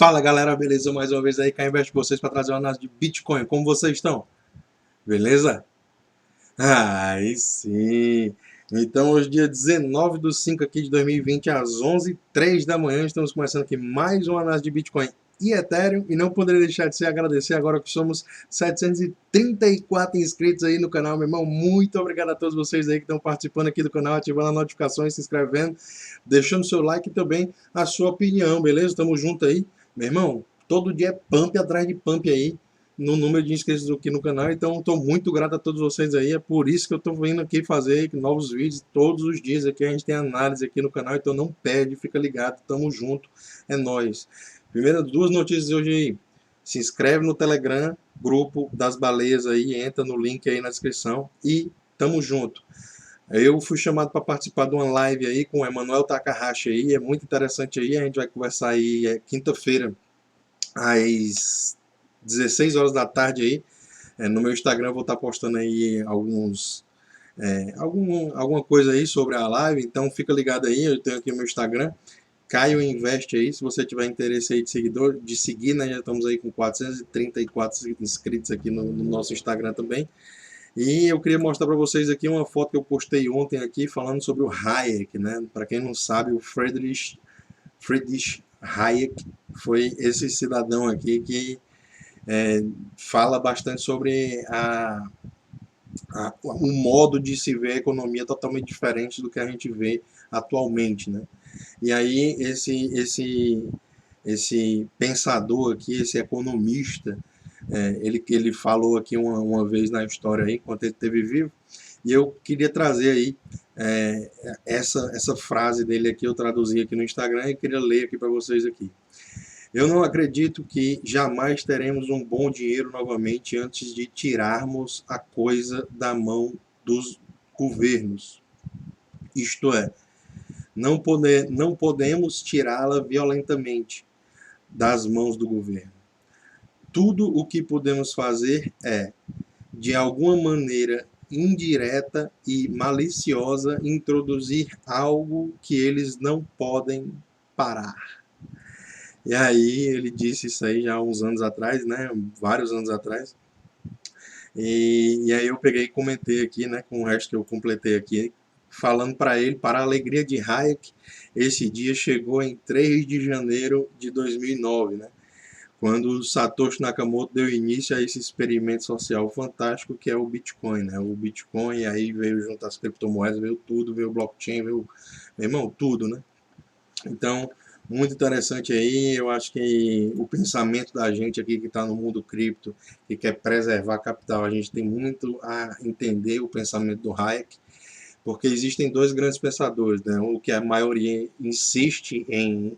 Fala galera, beleza? Mais uma vez aí cá embaixo de vocês para trazer uma análise de Bitcoin. Como vocês estão? Beleza? Aí sim! Então hoje dia 19/5 aqui de 2020 às 11h03 da manhã estamos começando aqui mais uma análise de Bitcoin e Ethereum e não poderia deixar de se agradecer agora que somos 734 inscritos aí no canal, meu irmão. Muito obrigado a todos vocês aí que estão participando aqui do canal, ativando as notificações, se inscrevendo, deixando seu like e também a sua opinião, beleza? Tamo junto aí. Meu irmão, todo dia é pump atrás de pump aí no número de inscritos aqui no canal, então estou muito grato a todos vocês aí, é por isso que eu estou vindo aqui fazer novos vídeos todos os dias. Aqui a gente tem análise aqui no canal, então não perde, fica ligado, tamo junto, é nóis. Primeiro, duas notícias de hoje aí, se inscreve no Telegram, grupo das baleias aí, entra no link aí na descrição e tamo junto. Eu fui chamado para participar de uma live aí com o Emanuel Takahashi aí, é muito interessante aí, a gente vai conversar aí quinta-feira às 16 horas da tarde aí. No meu Instagram eu vou estar postando aí alguma coisa aí sobre a live, então fica ligado aí, eu tenho aqui o meu Instagram, Caio Invest aí, se você tiver interesse aí de seguir, né, já estamos aí com 434 inscritos aqui no nosso Instagram também. E eu queria mostrar para vocês aqui uma foto que eu postei ontem aqui falando sobre o Hayek, né? Para quem não sabe, o Friedrich Hayek foi esse cidadão aqui que fala bastante sobre um modo de se ver a economia totalmente diferente do que a gente vê atualmente, né? E aí esse pensador aqui, esse economista, ele falou aqui uma vez na história aí, enquanto ele esteve vivo, e eu queria trazer aí essa frase dele aqui, eu traduzi aqui no Instagram e queria ler aqui para vocês aqui. Eu não acredito que jamais teremos um bom dinheiro novamente antes de tirarmos a coisa da mão dos governos. Isto é, não podemos tirá-la violentamente das mãos do governo. Tudo o que podemos fazer é, de alguma maneira indireta e maliciosa, introduzir algo que eles não podem parar. E aí ele disse isso aí já há uns anos atrás, né? Vários anos atrás. E aí eu peguei e comentei aqui, né? Com o resto que eu completei aqui, falando para ele, para a alegria de Hayek, esse dia chegou em 3 de janeiro de 2009, né? Quando Satoshi Nakamoto deu início a esse experimento social fantástico que é o Bitcoin, né? O Bitcoin, aí veio junto as criptomoedas, veio tudo, veio o blockchain, veio, meu irmão, tudo, né? Então, muito interessante aí, eu acho que o pensamento da gente aqui que está no mundo cripto, que quer preservar capital, a gente tem muito a entender o pensamento do Hayek, porque existem dois grandes pensadores, né? O que a maioria insiste em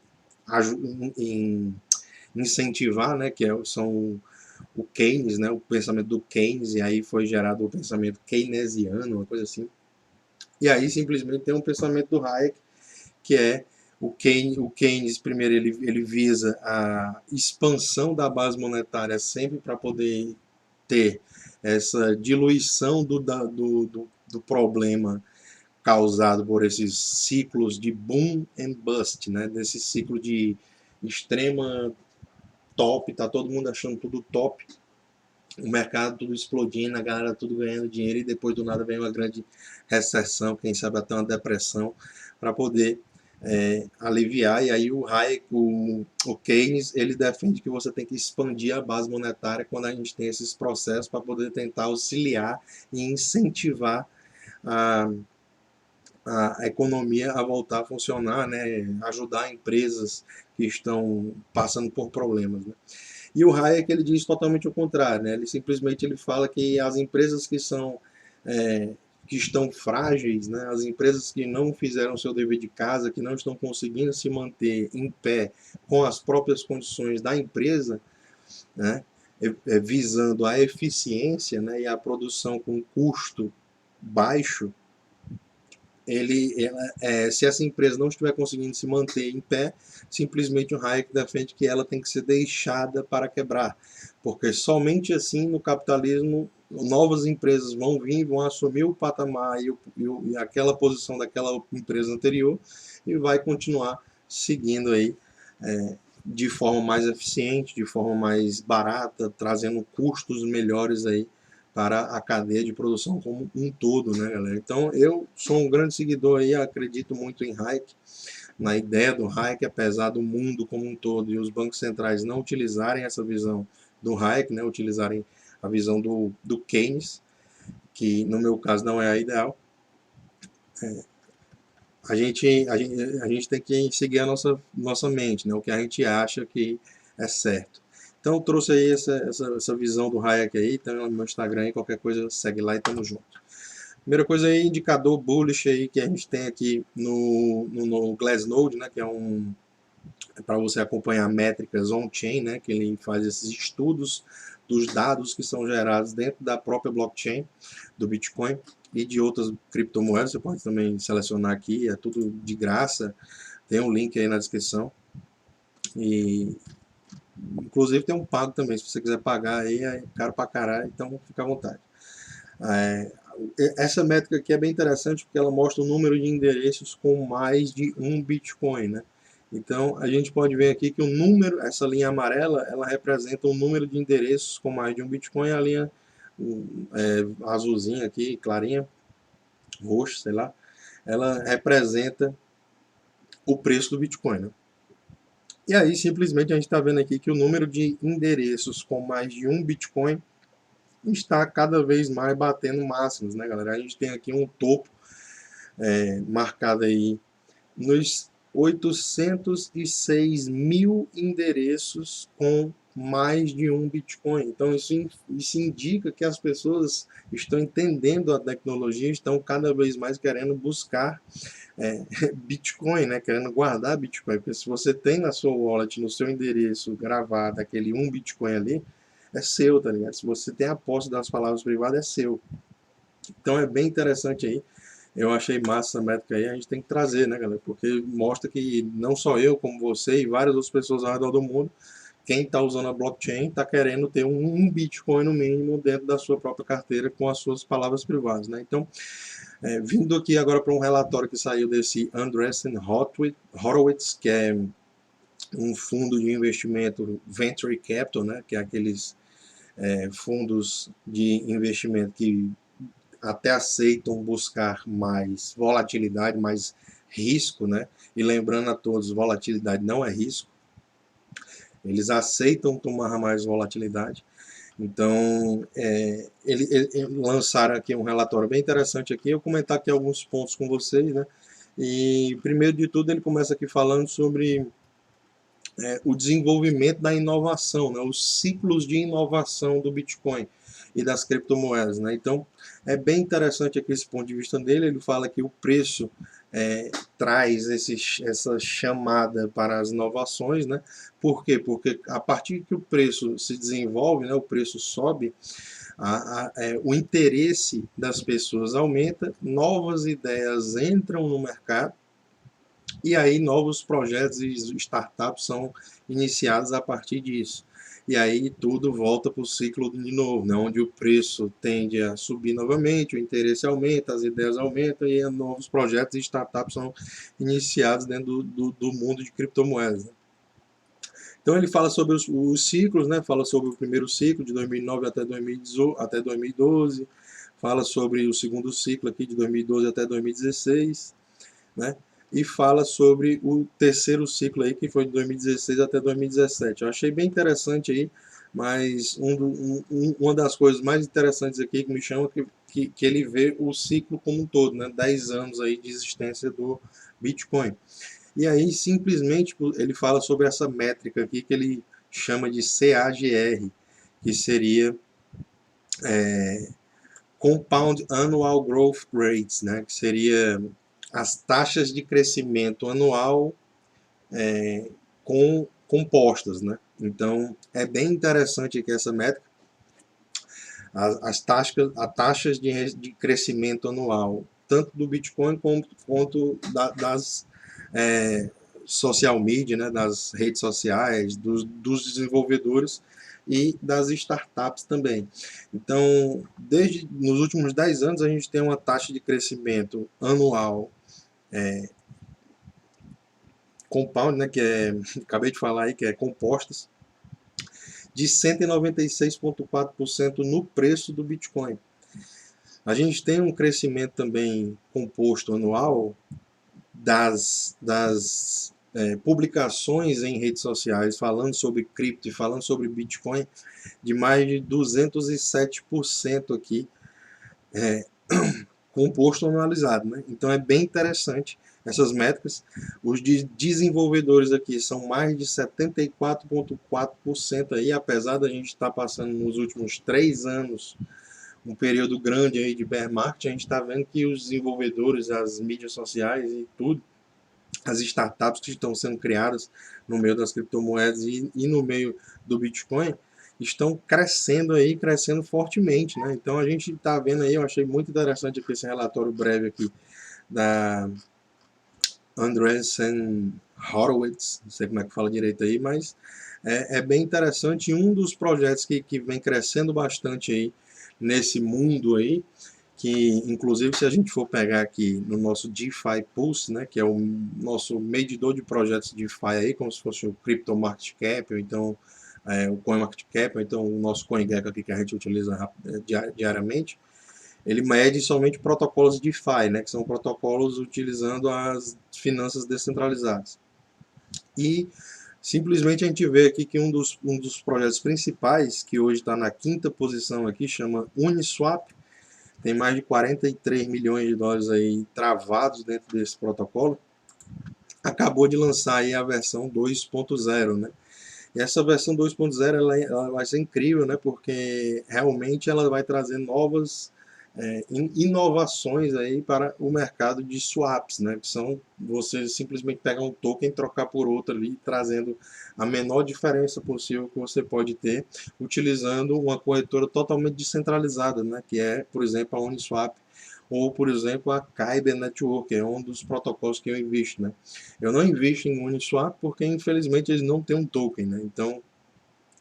incentivar, né? São o Keynes, né? O pensamento do Keynes, e aí foi gerado o pensamento keynesiano, uma coisa assim. E aí simplesmente tem um pensamento do Hayek, que é o Keynes primeiro, ele visa a expansão da base monetária sempre para poder ter essa diluição do problema causado por esses ciclos de boom and bust, né? Desse ciclo de extrema top, tá todo mundo achando tudo top, o mercado tudo explodindo, a galera tudo ganhando dinheiro e depois do nada vem uma grande recessão, quem sabe até uma depressão, para poder aliviar. E aí o Hayek, o Keynes, ele defende que você tem que expandir a base monetária quando a gente tem esses processos para poder tentar auxiliar e incentivar a economia a voltar a funcionar, né? Ajudar empresas que estão passando por problemas, né? E o Hayek, ele diz totalmente o contrário, né? Ele simplesmente fala que as empresas que estão frágeis, né? As empresas que não fizeram o seu dever de casa, que não estão conseguindo se manter em pé com as próprias condições da empresa, né? Visando a eficiência, né? E a produção com custo baixo, se essa empresa não estiver conseguindo se manter em pé, simplesmente o Hayek defende que ela tem que ser deixada para quebrar, porque somente assim no capitalismo novas empresas vão vir, vão assumir o patamar e aquela posição daquela empresa anterior e vai continuar seguindo aí de forma mais eficiente, de forma mais barata, trazendo custos melhores aí para a cadeia de produção como um todo, né, galera? Então, eu sou um grande seguidor aí, acredito muito em Hayek, na ideia do Hayek, apesar do mundo como um todo e os bancos centrais não utilizarem essa visão do Hayek, né, utilizarem a visão do Keynes, que no meu caso não é a ideal. A gente tem que seguir a nossa mente, né? O que a gente acha que é certo. Então, eu trouxe aí essa visão do Hayek aí, tá no meu Instagram aí, qualquer coisa, segue lá e tamo junto. Primeira coisa aí, indicador bullish aí que a gente tem aqui no Glassnode, né? Que é para você acompanhar métricas on-chain, né? Que ele faz esses estudos dos dados que são gerados dentro da própria blockchain do Bitcoin e de outras criptomoedas. Você pode também selecionar aqui, é tudo de graça. Tem um link aí na descrição. E inclusive tem um pago também, se você quiser pagar aí, é caro pra caralho, então fica à vontade. É, essa métrica aqui é bem interessante porque ela mostra o número de endereços com mais de um Bitcoin, né? Então a gente pode ver aqui que o número, essa linha amarela, ela representa o número de endereços com mais de um Bitcoin, a linha azulzinha aqui, clarinha, roxa, sei lá, ela representa o preço do Bitcoin, né? E aí simplesmente a gente está vendo aqui que o número de endereços com mais de um Bitcoin está cada vez mais batendo máximos, né, galera? A gente tem aqui um topo marcado aí nos 806 mil endereços com mais de um Bitcoin. Então isso indica que as pessoas estão entendendo a tecnologia, estão cada vez mais querendo buscar Bitcoin, né? Querendo guardar Bitcoin. Porque se você tem na sua wallet, no seu endereço gravado aquele um Bitcoin ali, é seu, tá ligado? Se você tem a posse das palavras privadas, é seu. Então é bem interessante aí. Eu achei massa essa métrica aí, a gente tem que trazer, né, galera? Porque mostra que não só eu, como você e várias outras pessoas ao redor do mundo, quem está usando a blockchain está querendo ter um Bitcoin no mínimo dentro da sua própria carteira com as suas palavras privadas, né? Então, vindo aqui agora para um relatório que saiu desse Andreessen Horowitz, que é um fundo de investimento Venture Capital, né? Que é aqueles fundos de investimento que até aceitam buscar mais volatilidade, mais risco, né? E lembrando a todos, volatilidade não é risco. Eles aceitam tomar mais volatilidade. Então, eles lançaram aqui um relatório bem interessante aqui. Eu vou comentar aqui alguns pontos com vocês, né? E primeiro de tudo ele começa aqui falando sobre o desenvolvimento da inovação, né? Os ciclos de inovação do Bitcoin e das criptomoedas, né? Então, é bem interessante aqui esse ponto de vista dele. Ele fala que o preço traz essa chamada para as inovações, né? Por quê? Porque a partir que o preço se desenvolve, né, o preço sobe, o interesse das pessoas aumenta, novas ideias entram no mercado, e aí novos projetos e startups são iniciados a partir disso. E aí tudo volta para o ciclo de novo, né? Onde o preço tende a subir novamente, o interesse aumenta, as ideias aumentam e novos projetos e startups são iniciados dentro do mundo de criptomoedas, né? Então ele fala sobre os ciclos, né? Fala sobre o primeiro ciclo de 2009 até 2012, fala sobre o segundo ciclo aqui de 2012 até 2016, né? E fala sobre o terceiro ciclo aí, que foi de 2016 até 2017. Eu achei bem interessante aí, mas uma das coisas mais interessantes aqui que me chama que ele vê o ciclo como um todo, né? 10 anos aí de existência do Bitcoin. E aí, simplesmente, ele fala sobre essa métrica aqui que ele chama de CAGR, que seria Compound Annual Growth Rates, né? Que seria as taxas de crescimento anual compostas, né? Então, é bem interessante aqui essa métrica. As taxas de crescimento anual, tanto do Bitcoin quanto das social media, né, das redes sociais, dos desenvolvedores e das startups também. Então, desde nos últimos 10 anos, a gente tem uma taxa de crescimento anual compound, né, que é, acabei de falar aí, que é compostas, de 196,4% no preço do Bitcoin. A gente tem um crescimento também composto anual das publicações em redes sociais falando sobre cripto e falando sobre Bitcoin de mais de 207% aqui, composto anualizado, né? Então é bem interessante essas métricas. Os desenvolvedores aqui são mais de 74,4% aí, apesar da gente estar passando nos últimos 3 anos um período grande aí de bear market, a gente está vendo que os desenvolvedores, as mídias sociais e tudo, as startups que estão sendo criadas no meio das criptomoedas e no meio do Bitcoin, estão crescendo aí, crescendo fortemente, né? Então a gente está vendo aí, eu achei muito interessante aqui esse relatório breve aqui da Andreessen Horowitz, não sei como é que fala direito aí, mas é bem interessante. E um dos projetos que vem crescendo bastante aí nesse mundo aí, que inclusive se a gente for pegar aqui no nosso DeFi Pulse, né, que é o nosso medidor de projetos DeFi aí, como se fosse o Crypto Market Cap, ou então o Coin Market Cap, ou então o nosso CoinGecko aqui que a gente utiliza diariamente, ele mede somente protocolos DeFi, né, que são protocolos utilizando as finanças descentralizadas. E simplesmente a gente vê aqui que um dos projetos principais, que hoje está na 5ª posição aqui, chama Uniswap, tem mais de 43 milhões de dólares aí travados dentro desse protocolo, acabou de lançar aí a versão 2.0, né? E essa versão 2.0 ela vai ser incrível, né? Porque realmente ela vai trazer novas inovações aí para o mercado de swaps, né? Que são você simplesmente pegar um token e trocar por outro ali, trazendo a menor diferença possível que você pode ter, utilizando uma corretora totalmente descentralizada, né? Que é, por exemplo, a Uniswap ou, por exemplo, a Kyber Network, que é um dos protocolos que eu invisto, né? Eu não invisto em Uniswap porque, infelizmente, eles não têm um token, né? Então,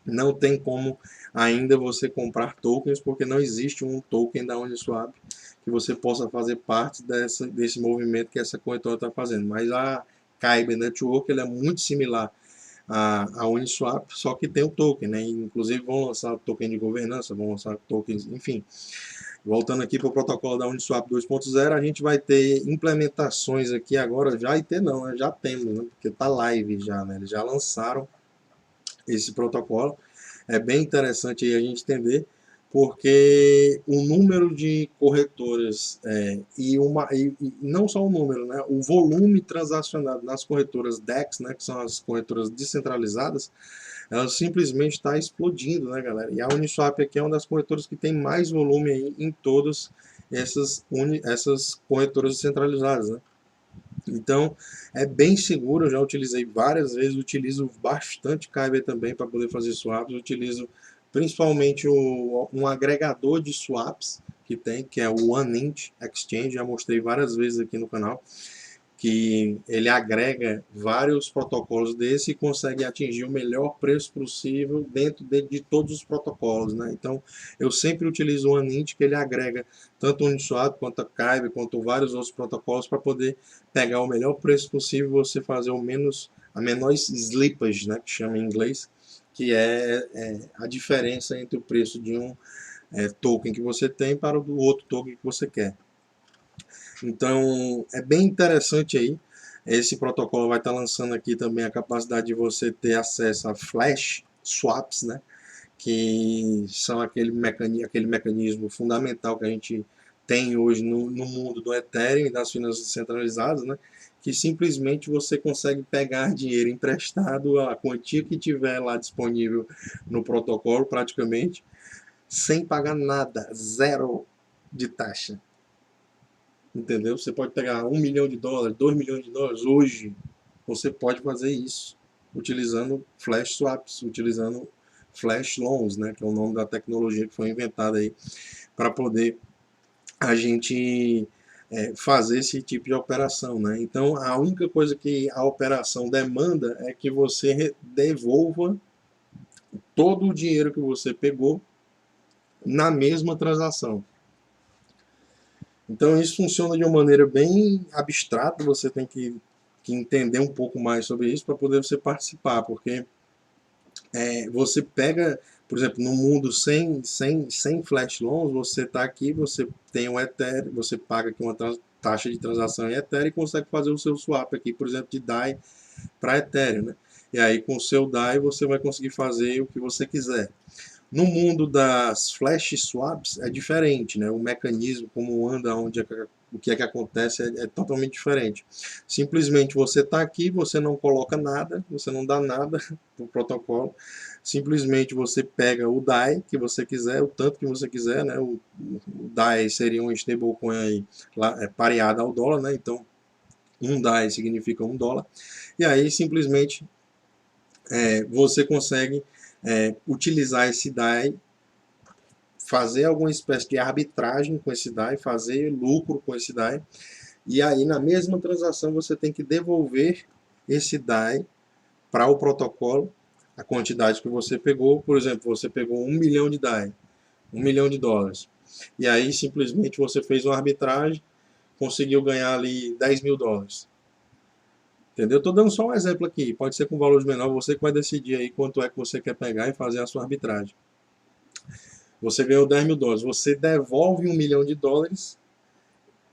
não tem como ainda você comprar tokens, porque não existe um token da Uniswap que você possa fazer parte desse movimento que essa corretora está fazendo. Mas a Kyber Network ela é muito similar à Uniswap, só que tem o token, né? Inclusive vão lançar token de governança, vão lançar tokens, enfim. Voltando aqui para o protocolo da Uniswap 2.0, a gente vai ter implementações aqui agora, já vai ter não, né? Já temos, né? Porque está live já, né? Eles já lançaram esse protocolo. É bem interessante aí a gente entender, porque o número de corretoras e não só o número, né, o volume transacionado nas corretoras DEX, né, que são as corretoras descentralizadas, ela simplesmente está explodindo, né, galera? E a Uniswap aqui é uma das corretoras que tem mais volume aí em todas essas corretoras descentralizadas, né? Então, é bem seguro, eu já utilizei várias vezes, utilizo bastante Kyber também para poder fazer swaps, utilizo principalmente um agregador de swaps que tem, que é o OneInt Exchange, já mostrei várias vezes aqui no canal, que ele agrega vários protocolos desse e consegue atingir o melhor preço possível dentro de todos os protocolos, né? Então, eu sempre utilizo o OneInt, que ele agrega tanto o Uniswap quanto a Kyber, quanto vários outros protocolos para poder pegar o melhor preço possível e você fazer a menor slippage, né, que chama em inglês, que é a diferença entre o preço de um token que você tem para o do outro token que você quer. Então, é bem interessante aí. Esse protocolo vai estar lançando aqui também a capacidade de você ter acesso a flash swaps, né? Que são aquele mecanismo fundamental que a gente tem hoje no mundo do Ethereum e das finanças descentralizadas, né? Que simplesmente você consegue pegar dinheiro emprestado, a quantia que tiver lá disponível no protocolo, praticamente, sem pagar nada, zero de taxa. Entendeu? Você pode pegar $1 milhão, $2 milhões hoje, você pode fazer isso utilizando flash swaps, utilizando flash loans, né, que é o nome da tecnologia que foi inventada aí para poder a gente fazer esse tipo de operação, né? Então, a única coisa que a operação demanda é que você devolva todo o dinheiro que você pegou na mesma transação. Então isso funciona de uma maneira bem abstrata, você tem que que entender um pouco mais sobre isso para poder você participar, porque você pega, por exemplo, no mundo sem flash loans, você está aqui, você tem um Ethereum, você paga aqui uma taxa de transação em Ethereum e consegue fazer o seu swap aqui, por exemplo, de DAI para Ethereum, né? E aí com o seu DAI você vai conseguir fazer o que você quiser. No mundo das flash swaps é diferente, né? O mecanismo, como anda, o que é que acontece é totalmente diferente. Simplesmente você está aqui, você não coloca nada, você não dá nada para o protocolo. Simplesmente você pega o DAI que você quiser, o tanto que você quiser, né? O DAI seria um stablecoin aí, pareado ao dólar, né? Então, um DAI significa $1. E aí, simplesmente, você consegue utilizar esse DAI, fazer alguma espécie de arbitragem com esse DAI, fazer lucro com esse DAI, e aí na mesma transação você tem que devolver esse DAI para o protocolo, a quantidade que você pegou. Por exemplo, você pegou 1 milhão de DAI, $1 milhão, e aí simplesmente você fez uma arbitragem, conseguiu ganhar ali $10.000. Entendeu? Estou dando só um exemplo aqui, pode ser com valores menores, você que vai decidir aí quanto é que você quer pegar e fazer a sua arbitragem. Você ganhou $10.000, você devolve $1 milhão,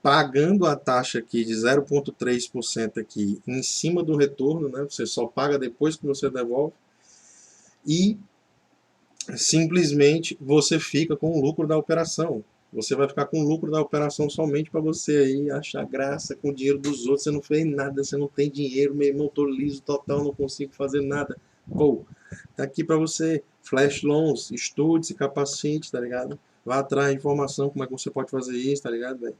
pagando a taxa aqui de 0,3% aqui em cima do retorno, né? Você só paga depois que você devolve, e simplesmente você fica com o lucro da operação. Você vai ficar com o lucro da operação somente para você aí achar graça com o dinheiro dos outros. Você não fez nada, você não tem dinheiro, meu irmão, tô liso total, não consigo fazer nada. Pô, tá aqui para você, flash loans, estude, se capacite, tá ligado? Vá atrás de informação, como é que você pode fazer isso, tá ligado, velho?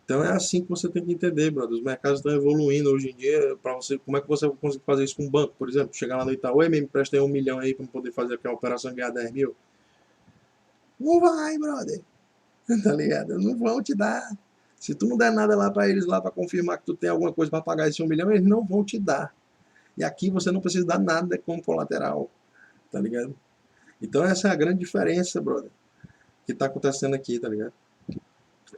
Então é assim que você tem que entender, brother. Os mercados estão evoluindo hoje em dia. Para você, como é que você vai conseguir fazer isso com um banco, por exemplo? Chegar lá no Itaú, me empresta aí 1 milhão aí para poder fazer aquela operação e ganhar 10 mil. Não vai, brother. Tá ligado? Não vão te dar. Se tu não der nada lá para eles lá para confirmar que tu tem alguma coisa para pagar esse 1 milhão, eles não vão te dar. E aqui você não precisa dar nada como colateral, tá ligado? Então essa é a grande diferença, brother, que tá acontecendo aqui, tá ligado?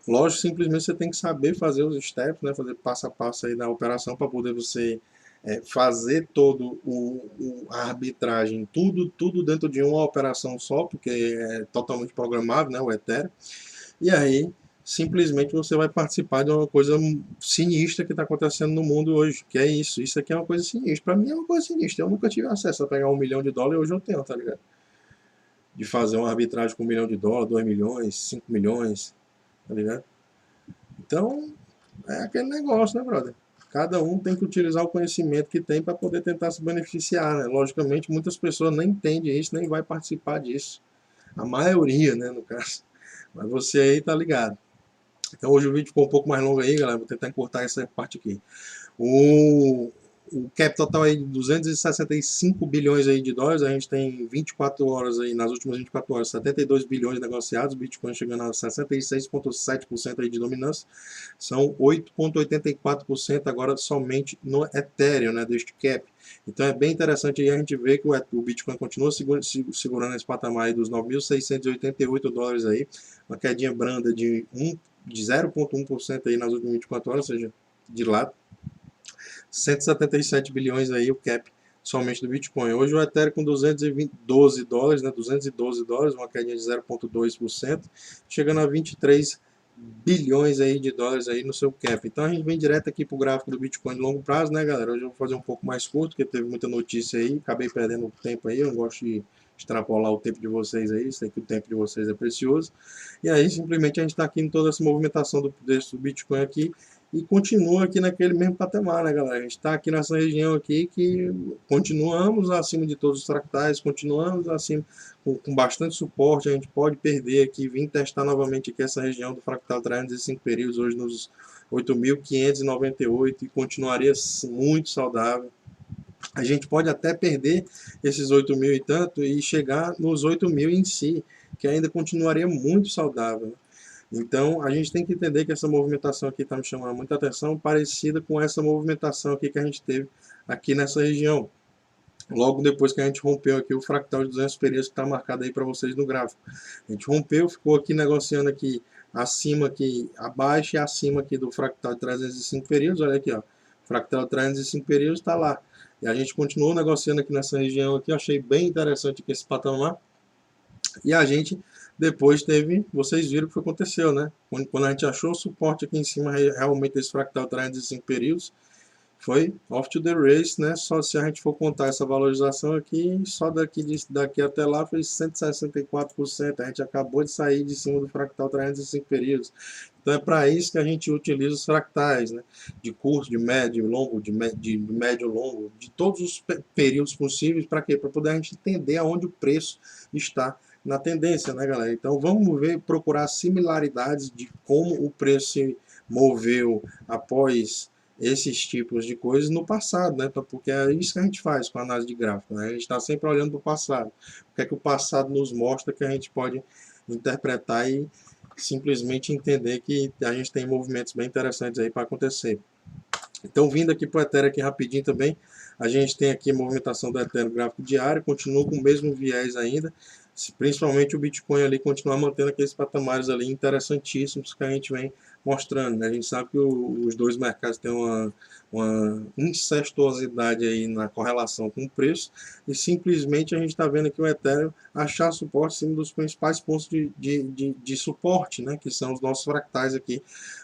Lógico, simplesmente você tem que saber fazer os steps, né? Fazer passo a passo aí na operação para poder você fazer todo a arbitragem, tudo dentro de uma operação só, porque é totalmente programável, né? O Ethereum. E aí, simplesmente você vai participar de uma coisa sinistra que está acontecendo no mundo hoje, que é isso. Isso aqui é uma coisa sinistra. Para mim é uma coisa sinistra. Eu nunca tive acesso a pegar $1 milhão e hoje eu tenho, tá ligado? De fazer uma arbitragem com $1 milhão, 2 milhões, 5 milhões, tá ligado? Então, é aquele negócio, né, brother? Cada um tem que utilizar o conhecimento que tem para poder tentar se beneficiar, né? Logicamente, muitas pessoas nem entendem isso, nem vai participar disso. A maioria, né, no caso. Mas você aí tá ligado. Então hoje o vídeo ficou um pouco mais longo aí, galera. Vou tentar encurtar essa parte aqui. O, o cap total aí de 265 bilhões aí de dólares. A gente tem 24 horas aí, nas últimas 24 horas, 72 bilhões negociados. Bitcoin chegando a 66,7% aí de dominância. São 8,84% agora somente no Ethereum, né, deste cap. Então é bem interessante aí a gente ver que o Bitcoin continua segurando esse patamar aí dos 9.688 dólares aí. Uma quedinha branda de 0,1% aí nas últimas 24 horas, ou seja, de lado. 177 bilhões aí o cap somente do Bitcoin. Hoje o Ethereum com 212 dólares, né, 212 dólares, uma quedinha de 0,2%, chegando a 23 bilhões aí de dólares aí no seu cap. Então a gente vem direto aqui pro gráfico do Bitcoin de longo prazo, né, galera? Hoje eu vou fazer um pouco mais curto, porque teve muita notícia aí, acabei perdendo tempo aí, eu não gosto de extrapolar o tempo de vocês aí, sei que o tempo de vocês é precioso. E aí simplesmente a gente está aqui em toda essa movimentação do Bitcoin aqui, e continua aqui naquele mesmo patamar, né, galera? A gente está aqui nessa região aqui que continuamos acima de todos os fractais, continuamos acima com bastante suporte. A gente pode perder aqui, vir testar novamente aqui essa região do fractal 305 períodos, hoje nos 8.598, e continuaria muito saudável. A gente pode até perder esses 8 mil e tanto e chegar nos 8 mil em si, que ainda continuaria muito saudável. Então, a gente tem que entender que essa movimentação aqui está me chamando muita atenção, parecida com essa movimentação aqui que a gente teve aqui nessa região. Logo depois que a gente rompeu aqui o fractal de 200 períodos que está marcado aí para vocês no gráfico. A gente rompeu, ficou aqui negociando aqui acima, aqui abaixo e acima aqui do fractal de 305 períodos. Olha aqui, ó. fractal 305 períodos está lá. E a gente continuou negociando aqui nessa região aqui, eu achei bem interessante aqui esse patamar. E a gente depois teve, vocês viram o que aconteceu, né? Quando a gente achou o suporte aqui em cima, realmente esse fractal 305 períodos, foi off to the race, né? Só se a gente for contar essa valorização aqui, só daqui até lá foi 164%. A gente acabou de sair de cima do fractal 305 períodos. Então é para isso que a gente utiliza os fractais, né? De curto, de médio, longo, de médio longo, de todos os períodos possíveis. Para quê? Para poder a gente entender aonde o preço está na tendência, né, galera? Então vamos ver, procurar similaridades de como o preço se moveu após esses tipos de coisas no passado, né? Porque é isso que a gente faz com a análise de gráfico, né? A gente está sempre olhando para o passado. O que é que o passado nos mostra que a gente pode interpretar e simplesmente entender que a gente tem movimentos bem interessantes aí para acontecer. Então, vindo aqui para o Ethereum aqui rapidinho também, a gente tem aqui a movimentação do Ethereum gráfico diário, continua com o mesmo viés ainda, principalmente o Bitcoin ali continuar mantendo aqueles patamares ali interessantíssimos que a gente vem mostrando, né? A gente sabe que os dois mercados têm uma incestuosidade aí na correlação com o preço, e simplesmente a gente está vendo aqui o Ethereum achar suporte em cima dos principais pontos de suporte, né? Que são os nossos fractais aqui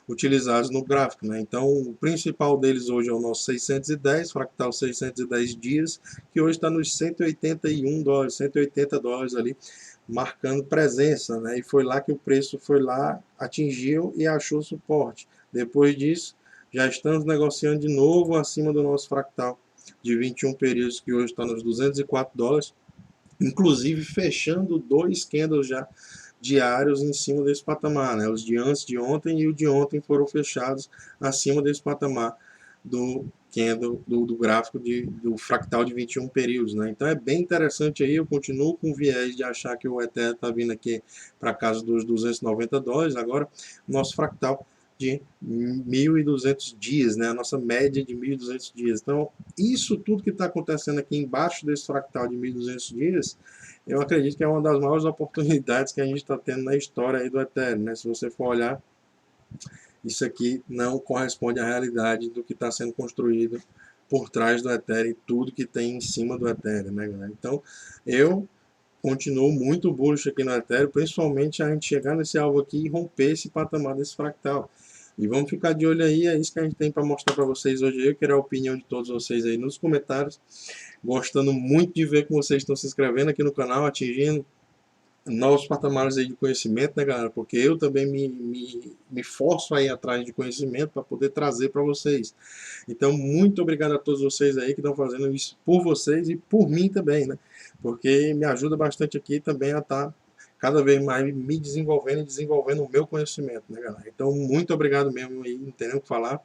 utilizados no gráfico, né? Então o principal deles hoje é o nosso 610, fractal 610 dias, que hoje está nos 181 dólares, 180 dólares ali, marcando presença, né? E foi lá que o preço foi lá, atingiu e achou suporte. Depois disso, já estamos negociando de novo acima do nosso fractal de 21 períodos, que hoje está nos 204 dólares, inclusive fechando dois candles já diários em cima desse patamar, né? Os de antes de ontem e o de ontem foram fechados acima desse patamar do candle, do gráfico do fractal de 21 períodos, né? Então é bem interessante aí, eu continuo com o viés de achar que o Ethereum está vindo aqui para casa dos 290 dólares, agora nosso fractal de 1.200 dias, né? A nossa média de 1.200 dias. Então, isso tudo que está acontecendo aqui embaixo desse fractal de 1.200 dias, eu acredito que é uma das maiores oportunidades que a gente está tendo na história aí do Ethereum, né? Se você for olhar, isso aqui não corresponde à realidade do que está sendo construído por trás do Ethereum e tudo que tem em cima do Ethereum, né, galera? Então, eu continuo muito bullish aqui no Ethereum, principalmente a gente chegar nesse alvo aqui e romper esse patamar desse fractal. E vamos ficar de olho aí, é isso que a gente tem para mostrar para vocês hoje. Eu quero a opinião de todos vocês aí nos comentários. Gostando muito de ver como vocês estão se inscrevendo aqui no canal, atingindo novos patamares aí de conhecimento, né, galera? Porque eu também me forço aí atrás de conhecimento para poder trazer para vocês. Então, muito obrigado a todos vocês aí que estão fazendo isso por vocês e por mim também, né? Porque me ajuda bastante aqui também a estar cada vez mais me desenvolvendo e desenvolvendo o meu conhecimento, né, galera? Então, muito obrigado mesmo aí, não tem nem o que falar.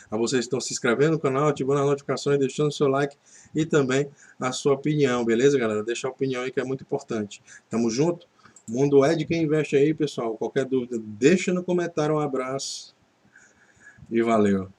A vocês que estão se inscrevendo no canal, ativando as notificações, deixando o seu like e também a sua opinião, beleza, galera? Deixa a opinião aí que é muito importante. Tamo junto? O mundo é de quem investe aí, pessoal. Qualquer dúvida, deixa no comentário. Um abraço e valeu.